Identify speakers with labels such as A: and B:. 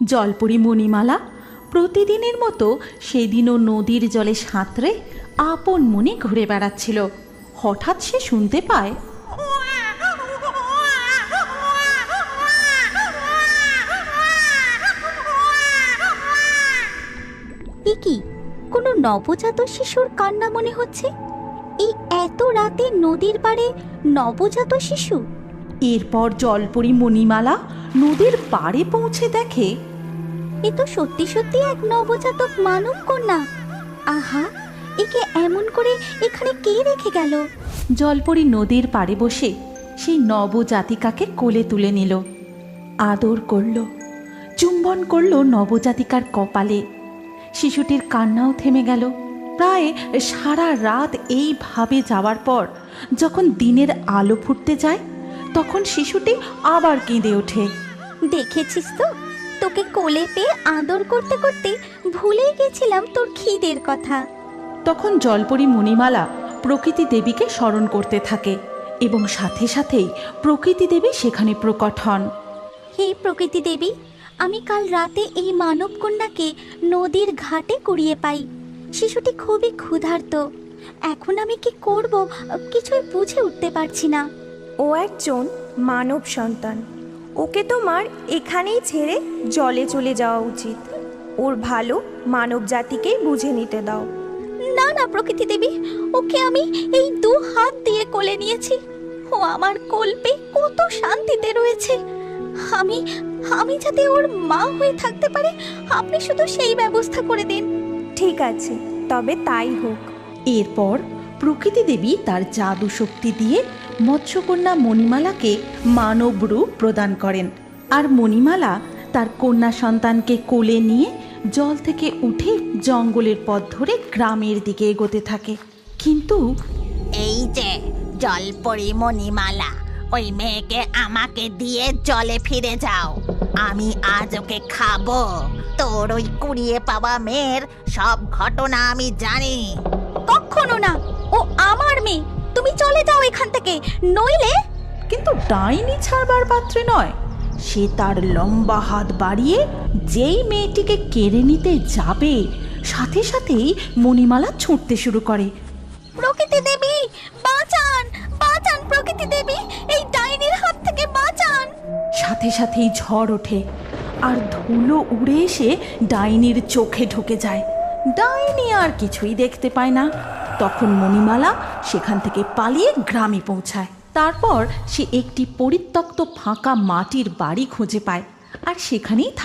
A: জলপরি মণিমালা প্রতিদিনের মতো সেদিনও নদীর জলে সাঁতরে আপন মনে ঘুরে বেড়াচ্ছিল। হঠাৎ সে শুনতে পায়,
B: এ কি, কোনো নবজাত শিশুর কান্না মনে হচ্ছে। এই এত রাতে নদীর পাড়ে নবজাত শিশু?
A: এরপর জলপরি মণিমালা নদীর পাড়ে পৌঁছে দেখে
B: এ তো সত্যি সত্যি এক নবজাতক মানব কন্যা। আহা, একে এমন করে এখানে কে রেখে গেল?
A: জলপরি নদীর পাড়ে বসে সেই নবজাতিকাকে কোলে তুলে নিল, আদর করল, চুম্বন করল নবজাতিকার কপালে। শিশুটির কান্নাও থেমে গেল। প্রায় সারা রাত এইভাবে যাওয়ার পর যখন দিনের আলো ফুটতে যায়, তখন শিশুটি আবার কেঁদে ওঠে।
B: দেখেছিস তো, তোকে কোলে পেয়ে আদর করতে করতে ভুলেই গেছিলাম তোর খিদের কথা।
A: তখন জলপরি মণিমালা প্রকৃতি দেবীকে স্মরণ করতে থাকে এবং সাথে সাথেই প্রকৃতি দেবী সেখানে প্রকট হন।
B: হে প্রকৃতি দেবী, আমি কাল রাতে এই মানব কন্যাকে নদীর ঘাটে কুড়িয়ে পাই। শিশুটি খুবই ক্ষুধার্ত। এখন আমি কি করব কিছুই বুঝে উঠতে পারছি না।
C: ও একজন মানব সন্তান। ওকে তোমার এখানেই ছেড়ে জলে চলে যাওয়া উচিত। ওর ভালো মানব জাতিকেই বুঝে নিতে দাও।
B: না না প্রকৃতি দেবী, ওকে আমি এই 2 হাত দিয়ে কোলে নিয়েছি। ও আমার কোল পেয়ে কত শান্তিতে রয়েছে। আমি আমি যাতে ওর মা হয়ে থাকতে পারে, আপনি শুধু সেই ব্যবস্থা করে দিন।
C: ঠিক আছে, তবে তাই হোক।
A: এরপর প্রকৃতি দেবী তার জাদু শক্তি দিয়ে মৎস্যকন্যা মণিমালাকে মানব রূপ প্রদান করেন। আর মণিমালা তার কন্যা সন্তানকে কোলে নিয়ে জল থেকে উঠে জঙ্গলের পথ ধরে গ্রামের দিকে এগোতে থাকে। কিন্তু
D: এই যে জলপরি মণিমালা, ওই মেয়েকে আমাকে দিয়ে জলে ফিরে যাও। আমি আজ ওকে খাবো। তোর ওই কুড়িয়ে পাওয়া মেয়ের সব ঘটনা আমি জানি।
B: কখনো না, ও আমার মেয়ে। তুমি চলে যাও এখান থেকে, নইলে।
A: কিন্তু ডাইনি ছাড়বার পাত্রে নয়। সে তার লম্বা হাত বাড়িয়ে যেই মেয়েটিকে কেড়ে নিতে যাবে, সাথে সাথেই মণিমালা ছুটতে শুরু করে।
B: প্রকৃতি দেবী, বাঁচান বাঁচান প্রকৃতি দেবী, এই ডাইনির হাত থেকে বাঁচান।
A: সাথে সাথেই ঝড় ওঠে আর ধুলো উড়ে এসে ডাইনির চোখে ঢুকে যায়। ডাইনি আর কিছুই দেখতে পায় না। তখন মণিমালা সেখান থেকে পালিয়ে গ্রামে পৌঁছায়। তারপর সে একটি পরিত্যক্ত ফাঁকা মাটির বাড়ি খুঁজে পায় আর সেখানেই থাকে।